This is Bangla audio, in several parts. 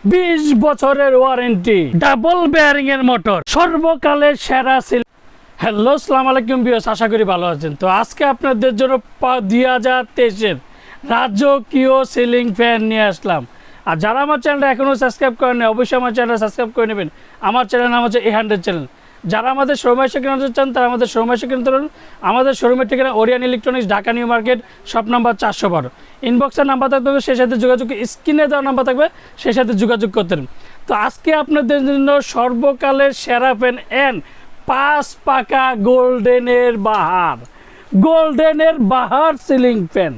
20 বছরের ওয়ারেন্টি, ডাবল বেয়ারিং এর মোটর, সর্বকালের সেরা সিল। হ্যালো, আসসালামু আলাইকুম ভিউয়ার্স, আশা করি ভালো আছেন। তো আজকে আপনাদের জন্য 2023-এর রাজকীয় সিলিং ফ্যান নিয়ে আসলাম। আর যারা আমার চ্যানেলটা এখনও সাবস্ক্রাইব করেন অবশ্যই আমার চ্যানেলটা সাবস্ক্রাইব করে নেবেন। আমার চ্যানেল নাম হচ্ছে A100 চ্যানেল। যারা আমাদের শোরুমে এসে কিনতে চান তারা আমাদের শোরুমে এসে কিনতে পারেন। আমাদের শোরুমের ঠিকানা Orion electronics, Dhaka New Market, shop number 412। ইনবক্সের নাম্বার থাকবে, সেই সাথে যোগাযোগ, স্ক্রিনে দেওয়া নাম্বার থাকবে, সেই সাথে যোগাযোগ করতে পারেন। তো আজকে আপনাদের জন্য সর্বকালের সেরা ফ্যান এন 5 পাকা গোল্ডেনের বাহার সিলিং ফ্যান।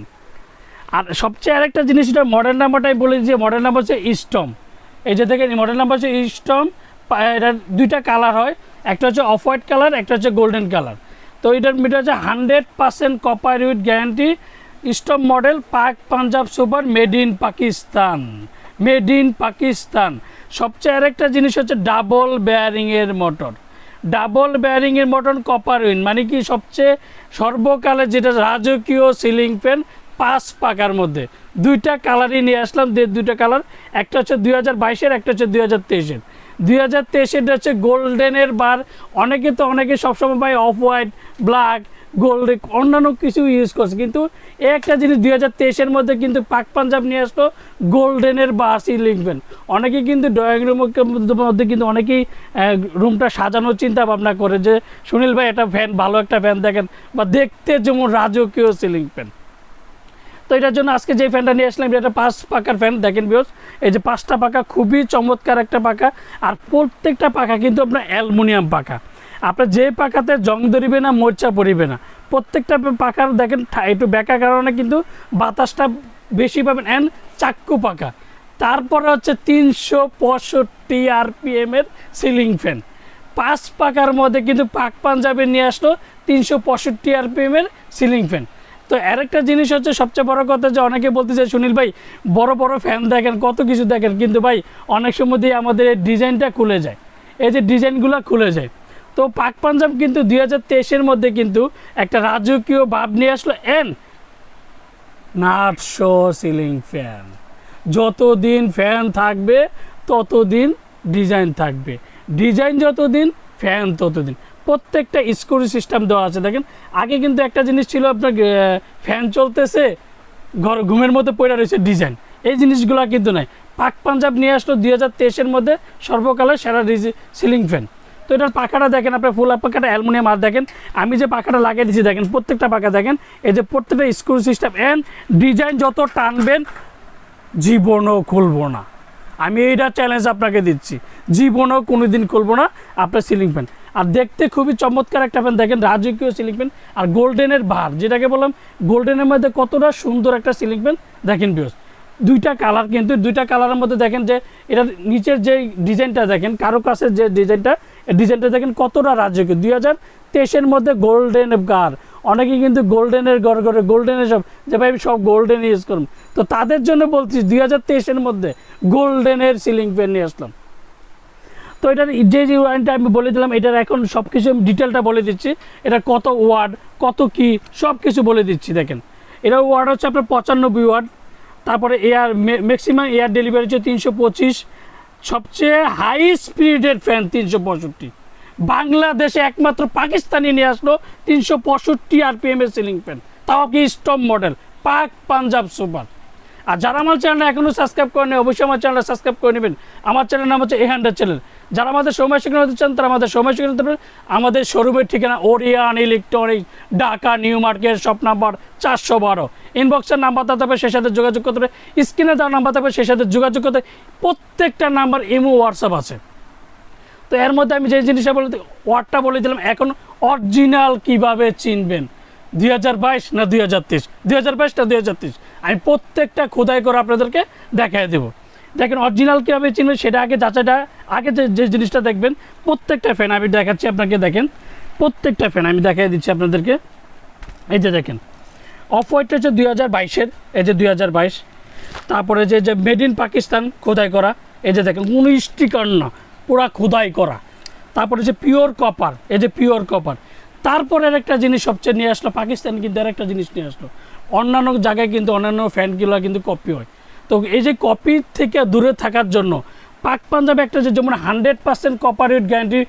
আর সবচেয়ে আরেকটা জিনিস, এটা মডেল নাম্বারটাই বলে দিয়েছি, মডেল নাম্বার হচ্ছে স্টম। এই যে দেখেন, মডেল নাম্বার হচ্ছে স্টম। এটার দুইটা কালার হয়, একটা হচ্ছে অফ হোয়াইট কালার, একটা হচ্ছে গোল্ডেন কালার। তো এটার মিটার হচ্ছে 100% copper with guarantee. Storm model, Pak Punjab super, made in Pakistan. সবচেয়ে আরেকটা জিনিস হচ্ছে ডাবল বেয়ারিংয়ের মোটর, কপার উইন, মানে কি সবচেয়ে সর্বকালে যেটা রাজকীয় সিলিং ফ্যান 5 পাকার মধ্যে। দুইটা কালারই নিয়ে আসলাম, দুইটা কালার, একটা হচ্ছে 2022-এর, একটা হচ্ছে 2023-এর। 2023-এর হচ্ছে গোল্ডেনের বার। অনেকে সবসময় ভাই অফ হোয়াইট, ব্ল্যাক, গোল্ড, অন্যান্য কিছু ইউজ করছে, কিন্তু এই একটা জিনিস 2023-এর মধ্যে কিন্তু পাক পাঞ্জাব নিয়ে আসলো গোল্ডেনের বার সিলিং ফ্যান। অনেকে কিন্তু ড্রয়িং রুমের মধ্যে কিন্তু অনেকেই রুমটা সাজানোর চিন্তা ভাবনা করে যে সুনীল ভাই একটা ফ্যান, ভালো একটা ফ্যান দেখেন, বা দেখতে যেমন রাজকীয় সিলিং ফ্যান। তো এটার জন্য আজকে যে ফ্যানটা নিয়ে আসলাম, এটা 5 পাকার ফ্যান। দেখেন ভিউয়ার্স, এই যে 5টা পাকা, খুবই চমৎকার একটা পাকা। আর প্রত্যেকটা পাকা কিন্তু আপনার অ্যালুমিনিয়াম পাকা। আপনার যে পাকাতে জং ধরিবে না, মোর্চা পড়িবে না। প্রত্যেকটা পাকার দেখেন একটু বেঁকা কারণে কিন্তু বাতাসটা বেশি পাবেন। অ্যান্ড চাক্কু পাকা। তারপরে হচ্ছে 365 RPM-এর সিলিং ফ্যান। 5 পাকার মধ্যে কিন্তু পাক পাঞ্জাবে নিয়ে আসলো 365 RPM-এর সিলিং ফ্যান। তো আরেকটা জিনিস হচ্ছে সবচেয়ে বড় কথা, যে অনেকে বলতে চায় সুনীল ভাই বড় বড় ফ্যান দেখেন, কত কিছু দেখেন, কিন্তু ভাই অনেক সময় দিয়ে আমাদের এই ডিজাইনটা খুলে যায়, এই যে ডিজাইনগুলো খুলে যায়। তো পাক পাঞ্জাব কিন্তু 2023-এর মধ্যে কিন্তু একটা রাজকীয় ভাব নিয়ে আসলো এন নাটশো সিলিং ফ্যান। যতদিন ফ্যান থাকবে ততদিন ডিজাইন থাকবে, ডিজাইন যতদিন, ফ্যান ততদিন। প্রত্যেকটা স্ক্রু সিস্টেম দেওয়া আছে। দেখেন, আগে কিন্তু একটা জিনিস ছিল, আপনার ফ্যান চলতেছে, ঘুমের মধ্যে পড়ে রয়েছে ডিজাইন, এই জিনিসগুলো কিন্তু নাই। পাক পাঞ্জাব নিয়ে আসলো 2023-এর মধ্যে সর্বকালের সেরা সিলিং ফ্যান। তো এটার পাখাটা দেখেন, আপনার ফুল পাখাটা অ্যালুমিনিয়াম। আর দেখেন আমি যে পাখাটা লাগিয়ে দিচ্ছি, দেখেন প্রত্যেকটা পাখা দেখেন, এই যে প্রত্যেকটা স্ক্রু সিস্টেম অ্যান্ড ডিজাইন যত টানবেন জীবনও খুলবো না। আমি এইটা চ্যালেঞ্জ আপনাকে দিচ্ছি, জীবনও কোনো দিন খুলবো না আপনার সিলিং ফ্যান। আর দেখতে খুবই চমৎকার একটা ফ্যান, দেখেন রাজকীয় সিলিং ফ্যান। আর গোল্ডেনের ভার, যেটাকে বললাম গোল্ডেনের মধ্যে কতটা সুন্দর একটা সিলিং ফ্যান। দেখেন ভিউয়ার্স, দুইটা কালার, কিন্তু দুইটা কালারের মধ্যে দেখেন যে এটা নিচের যে ডিজাইনটা দেখেন, কারো কাছে যে ডিজাইনটা দেখেন কতটা রাজকীয়। 2023-এর মধ্যে গোল্ডেন গার, অনেকেই কিন্তু গোল্ডেনের ঘর করে, গোল্ডেনের সব, যে ভাই সব গোল্ডেন ইউজ করুন। তো তাদের জন্য বলছি 2023-এর মধ্যে গোল্ডেনের সিলিং ফ্যান নিয়ে আসলাম। তো এটার যে ওয়ারেন্টি আমি বলে দিলাম, এটার এখন সব কিছু ডিটেলটা বলে দিচ্ছি। এটা কত ওয়াট, কত কি, সব কিছু বলে দিচ্ছি। দেখেন, এটার ওয়াট হচ্ছে আপনার 95 ওয়াট। তারপরে ম্যাক্সিমাম এয়ার ডেলিভারি হচ্ছে 325। সবচেয়ে হাই স্পিডের ফ্যান 365। বাংলাদেশে একমাত্র পাকিস্তানি নিয়ে আসলো 365 RPM-এর সিলিং ফ্যান, তাও কি storm model, Pak Punjab super. আর যারা আমার চ্যানেলটা এখনও সাবস্ক্রাইব করেনি অবশ্যই আমার চ্যানেলটা সাবস্ক্রাইব করে নেবেন। আমার চ্যানেল নাম হচ্ছে A100 চ্যানেল। যারা আমাদের সময় শিখে নিতে চান তারা আমাদের সময় শিখে নিতে পারেন। আমাদের শোরুমের ঠিকানা Orion electronics, Dhaka New Market, shop number 412। ইনবক্সের নাম্বার থাকবে, সেই সাথে যোগাযোগ করতে হবে। স্ক্রিনে দেওয়ার নাম্বার থাকবে, সেই সাথে যোগাযোগ করতে। প্রত্যেকটা নাম্বার ইমো, হোয়াটসঅ্যাপ আছে। তো এর মধ্যে আমি যে জিনিসটা ওয়ার্ডটা বলে দিলাম, এখন অরিজিনাল কিভাবে চিনবেন, 2022 না 2023, 2022 না 2023, আমি প্রত্যেকটা খোদাই করে আপনাদেরকে দেখাই দেবো। দেখেন অরিজিনাল কীভাবে চিনবেন সেটা আগে যাচাইটা, আগে যে জিনিসটা দেখবেন, প্রত্যেকটা ফ্যান আমি দেখাচ্ছি আপনাকে। দেখেন প্রত্যেকটা ফ্যান আমি দেখাই দিচ্ছি আপনাদেরকে। এই যে দেখেন, অফ হোয়াইটটা হচ্ছে 2022-এর, এই যে 2022। তারপরে যে মেড ইন পাকিস্তান খোদাই করা, এই যে দেখেন 19 স্টিকার না, পুরা খোদাই করা। তারপরে যে পিওর কপার, এই যে পিওর কপার। তারপরের একটা জিনিস সবচেয়ে নিয়ে আসলো পাকিস্তান, কিন্তু আর একটা জিনিস নিয়ে আসলো, অন্যান্য জায়গায় কিন্তু অন্যান্য ফ্যানগুলো কিন্তু কপি হয়। তো এই যে কপি থেকে দূরে থাকার জন্য পাক পাঞ্জাব একটা যে যেমন 100% কপার উইথ গ্যারান্টি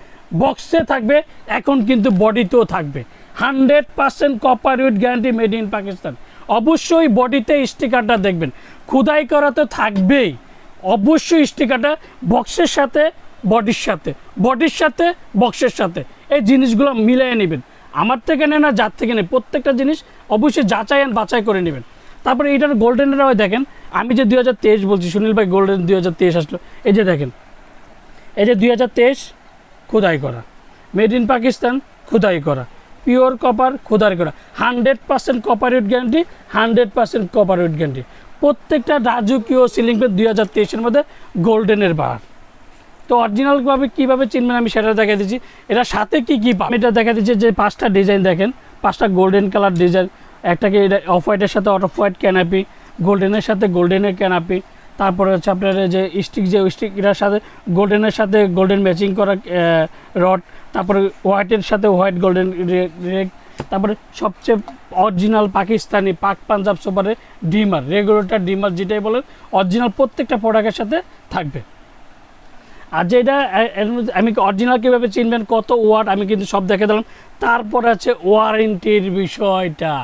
বক্সে থাকবে, এখন কিন্তু বডিতেও থাকবে 100% copper with guarantee made in Pakistan. অবশ্যই বডিতে স্টিকারটা দেখবেন, খোদাই করা তো থাকবেই, অবশ্যই স্টিকারটা বক্সের সাথে বডির সাথে, বডির সাথে বক্সের সাথে এই জিনিসগুলো মিলিয়ে নেবেন। আমার থেকে নেন না যার থেকে নেন, প্রত্যেকটা জিনিস অবশ্যই যাচাই আর বাছাই করে নেবেন। তারপরে এইটার গোল্ডেনের দেখেন, আমি যে 2023 বলছি, সুনীল ভাই গোল্ডেন 2023 আসলো, এই যে দেখেন, এই যে 2023 খোদাই করা, মেড ইন পাকিস্তান খোদাই করা, পিওর কপার খোদাই করা, 100% copper with guarantee, 100% copper with guarantee. প্রত্যেকটা রাজকীয় সিলিং ফ্যান 2023-এর মধ্যে গোল্ডেনের বাহার। তো অরিজিনালভাবে কীভাবে চিনবেন আমি সেটা দেখা দিচ্ছি। এটা সাথে কী কী পাবেন এটা দেখা দিচ্ছি, যে 5টা ডিজাইন দেখেন, 5টা গোল্ডেন কালার ডিজাইন, একটাকে এটা অফ হোয়াইটের সাথে অফ হোয়াইট ক্যানাপি, গোল্ডেনের সাথে গোল্ডেনের ক্যানাপি, তারপরে হচ্ছে আপনার যে স্টিক, যে স্টিক এটার সাথে গোল্ডেনের সাথে গোল্ডেন ম্যাচিং করা রড, তারপরে হোয়াইটের সাথে হোয়াইট গোল্ডেন রেগ, তারপরে সবচেয়ে অরিজিনাল পাকিস্তানি পাক পাঞ্জাব সুপারের ডিমার, রেগুলেটর ডিমার যেটাই বলেন, অরিজিনাল প্রত্যেকটা প্রোডাক্টের সাথে থাকবে। আর যেটা আমি অরিজিনাল কীভাবে চিনবেন, কত ওয়াট, আমি কিন্তু সব দেখে দিলাম। তারপর আছে ওয়ারেন্টির বিষয়টা।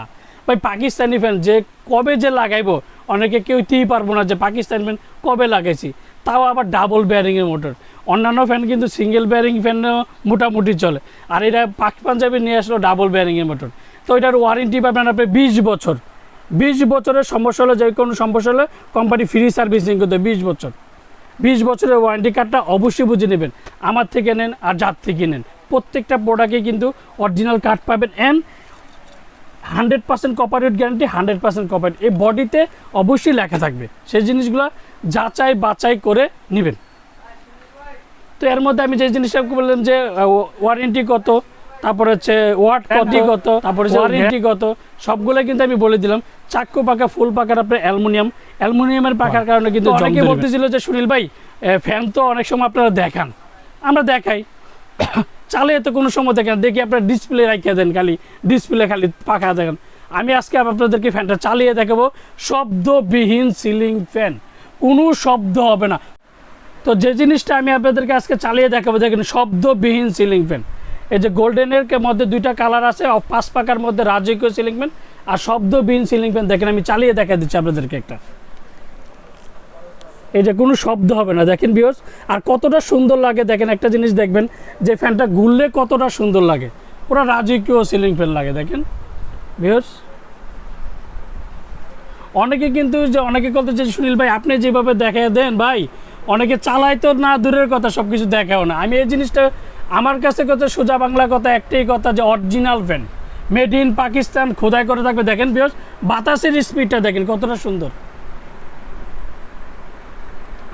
ভাই পাকিস্তানি ফ্যান যে কবে যে লাগাইবো, অনেকে কেউতেই পারবো না যে পাকিস্তানি ফ্যান কবে লাগাইছি, তাও আবার ডাবল বেয়ারিংয়ের মোটর। অন্যান্য ফ্যান কিন্তু সিঙ্গেল বেয়ারিং ফ্যান মোটামুটি চলে, আর এটা পাক পাঞ্জাবে নিয়ে আসলো ডাবল বেয়ারিংয়ের মোটর। তো এটার ওয়ারেন্টি পাবেন আপনি 20 বছর। 20 বছরের সমস্যা হলে, যে কোনো সমস্যা হলে কোম্পানি ফ্রি সার্ভিসিং করতে 20 বছর। 20 বছরের ওয়ারেন্টি কার্ডটা অবশ্যই বুঝে নেবেন, আমার থেকে নেন আর যার থেকে নেন, প্রত্যেকটা প্রোডাক্টে কিন্তু অরিজিনাল কার্ড পাবেন। And 100% copper with guarantee, 100% copper, এই বডিতে অবশ্যই লেখা থাকবে, সেই জিনিসগুলো যাচাই বাছাই করে নেবেন। তো এর মধ্যে আমি যে জিনিসটা বললাম যে ওয়ারেন্টি কত, তারপর হচ্ছে ওয়াট কত, তারপরে ওয়ারেন্টি কত, সবগুলো কিন্তু আমি বলে দিলাম। চাক্কু পাকা, ফুল পাকার আপনার অ্যালুমিনিয়ামের পাকার কারণে কিন্তু অনেকে বলতেছিল যে সুনীল ভাই ফ্যান তো অনেক সময় আপনারা দেখান, আমরা দেখাই, চালিয়ে তো কোনো সময় দেখেন, দেখি আপনার ডিসপ্লে রাখিয়ে দেন, খালি ডিসপ্লে খালি পাখা দেখেন। আমি আজকে আপনাদেরকে ফ্যানটা চালিয়ে দেখাবো, শব্দবিহীন সিলিং ফ্যান, কোনো শব্দ হবে না। তো যে জিনিসটা আমি আপনাদেরকে আজকে চালিয়ে দেখাবো, দেখেন শব্দবিহীন সিলিং ফ্যান। এই যে গোল্ডেনের মধ্যে 2টা কালার আছে, 5 পাকার মধ্যে রাজকীয় সিলিং ফ্যান আর শব্দবিহীন সিলিং ফ্যান। দেখেন আমি চালিয়ে দেখা দিচ্ছি আপনাদেরকে একটা, এই যে কোনো শব্দ হবে না, দেখেন ভিউয়ার্স। আর কতটা সুন্দর লাগে দেখেন, একটা জিনিস দেখবেন যে ফ্যানটা ঘুরলে কতটা সুন্দর লাগে, পুরো রাজকীয় সিলিং ফ্যান লাগে দেখেন ভিউয়ার্স। অনেকে কিন্তু অনেকে বলতে যে সুনীল ভাই আপনি যেভাবে দেখা দেন ভাই, অনেকে চালায় তো না দূরের কথা, সব কিছু দেখাও না। আমি এই জিনিসটা, আমার কাছে কথা সোজা বাংলা কথা, একটাই কথা, যে original fan made in Pakistan খোদাই করে থাকবে। দেখেন ভিউয়ার্স, বাতাসের স্পিডটা দেখেন কতটা সুন্দর,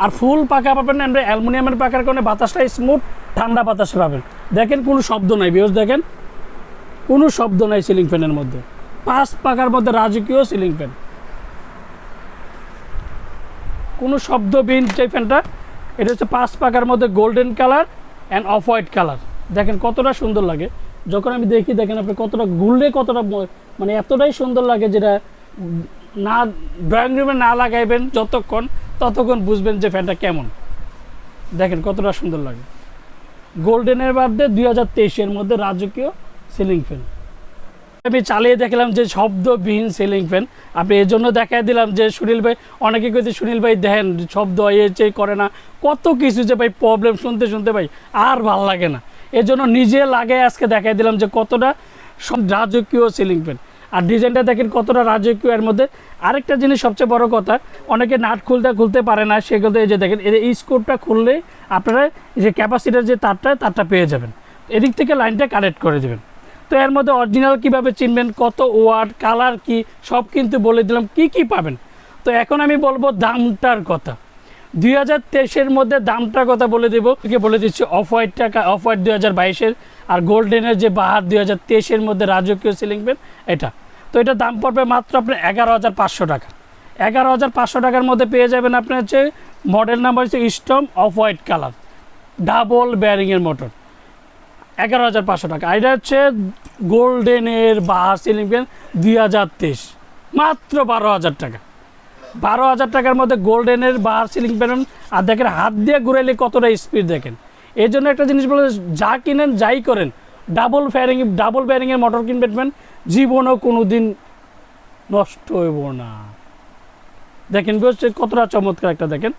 আর ফুল পাকা পাবেন আমরা অ্যালুমিনিয়ামের পাকার কারণে বাতাসটা স্মুথ, ঠান্ডা বাতাস পাবেন। দেখেন কোনো শব্দ নাই ভিউয়ার্স, দেখেন কোনো শব্দ নাই সিলিং ফ্যানের মধ্যে, 5 পাকার মধ্যে রাজকীয় সিলিং ফ্যান, কোনো শব্দবিহীন যে ফ্যানটা। এটা হচ্ছে 5 পাকার মধ্যে golden colour and of white colour. দেখেন কতটা সুন্দর লাগে যখন আমি দেখি, দেখেন আপনি কতটা ঘুরলে কতটা, মানে এতটাই সুন্দর লাগে, যেটা না ড্রয়িং রুমে না লাগাইবেন যতক্ষণ, ততক্ষণ বুঝবেন যে ফ্যানটা কেমন। দেখেন কতটা সুন্দর লাগে, গোল্ডেনের মধ্যে 2023-এর মধ্যে রাজকীয় সিলিং ফ্যান। আমি চালিয়ে দেখলাম যে শব্দবিহীন সিলিং ফ্যান, আপনি এর জন্য দেখাই দিলাম যে সুনীল ভাই, অনেকে কইতে সুনীল ভাই দেখেন শব্দ এ করে না, কত কিছু যে ভাই প্রবলেম শুনতে শুনতে ভাই আর ভাল লাগে না, এর জন্য নিজে লাগে আজকে দেখাই দিলাম যে কতটা রাজকীয় সিলিং ফ্যান। আর ডিজাইনটা দেখেন কতটা রাজকীয়। এর মধ্যে আরেকটা জিনিস সবচেয়ে বড় কথা, অনেকে নাট খুলতে পারে না, সেগুলো এই যে দেখেন এই স্ক্রুটা খুললে আপনারা যে ক্যাপাসিটার যে তারটা পেয়ে যাবেন, এদিক থেকে লাইনটা কানেক্ট করে দেবেন। তো এর মধ্যে অরিজিনাল কীভাবে চিনবেন, কত ওয়াট, কালার কি, সব কিন্তু বলে দিলাম কি কি পাবেন। তো এখন আমি বলবো দামটার কথা, 2023-এর মধ্যে দামটার কথা বলে দেবো, বলে দিচ্ছি অফ হোয়াইট 2022-এর, আর গোল্ডেনের যে বাহার 2023-এর মধ্যে রাজকীয় সিলিং ফ্যান এটা। তো এটা দাম পড়বে মাত্র আপনার 11,500 টাকা। 11,500 টাকার মধ্যে পেয়ে যাবেন আপনার হচ্ছে, মডেল নাম্বার হচ্ছে storm off white colour, double বেয়ারিংয়ের মোটর, 11,500 টাকা। এটা হচ্ছে গোল্ডেনের বাহার সিলিং ফ্যান 2023, মাত্র 12,000 টাকা। 12,000 টাকার মধ্যে গোল্ডেনের বার সিলিং ফ্যান। আর দেখেন হাত দিয়ে ঘুরাইলে কতটা স্পিড দেখেন। এই জন্য একটা জিনিস বলে, যা কিনেন যাই করেন ডাবল ব্যারিংয়ের মোটর কিনবেন, জীবনও কোনো দিন নষ্ট হইব না। দেখেন কতটা চমৎকার একটা দেখেন।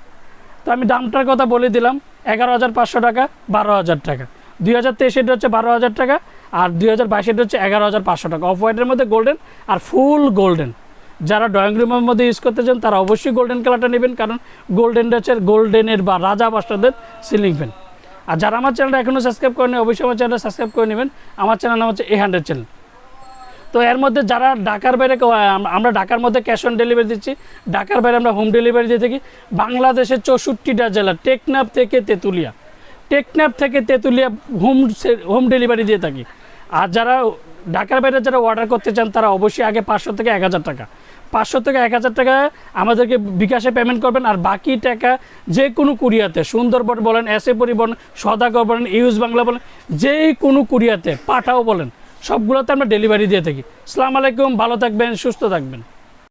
তো আমি দামটার কথা বলে দিলাম, 11,500 টাকা, 12,000 টাকা। 2023 এটা হচ্ছে 12,000 টাকা, আর 2022 এটা হচ্ছে 11,500 টাকা। অফ হোয়াইটের মধ্যে গোল্ডেন আর ফুল গোল্ডেন। যারা ড্রয়িং রুমের মধ্যে ইউজ করতে চান তারা অবশ্যই গোল্ডেন কালারটা নেবেন, কারণ গোল্ডেনটা হচ্ছে গোল্ডেনের বা রাজা বাদশাদের সিলিং ফ্যান। আর যারা আমার চ্যানেলটা এখনও সাবস্ক্রাইব করেনি অবশ্যই আমার চ্যানেলটা সাবস্ক্রাইব করে নেবেন। আমার চ্যানেল নাম হচ্ছে A100 চ্যানেল। তো এর মধ্যে যারা ঢাকার বাইরে, আমরা ঢাকার মধ্যে ক্যাশ অন ডেলিভারি দিচ্ছি, ঢাকার বাইরে আমরা হোম ডেলিভারি দিয়ে থাকি। বাংলাদেশের 64টা জেলা, টেকনাফ থেকে তেঁতুলিয়া হোম ডেলিভারি দিয়ে থাকি। আর যারা ঢাকার বাইরে যারা অর্ডার করতে চান তারা অবশ্যই আগে 500 থেকে 1,000 টাকা, 500 থেকে 1,000 টাকা আমাদেরকে বিকাশে পেমেন্ট করবেন। আর বাকি টাকা যে কোনো কুরিয়াতে, সুন্দরবন বলেন, এসএ পরিবহন, সদাগর বলেন, ইউজ বাংলা বলেন, যে কোনো কুরিয়াতে পাঠাও বলেন, সবগুলোতে আমরা ডেলিভারি দিয়ে থাকি। আসসালামু আলাইকুম, ভালো থাকবেন, সুস্থ থাকবেন।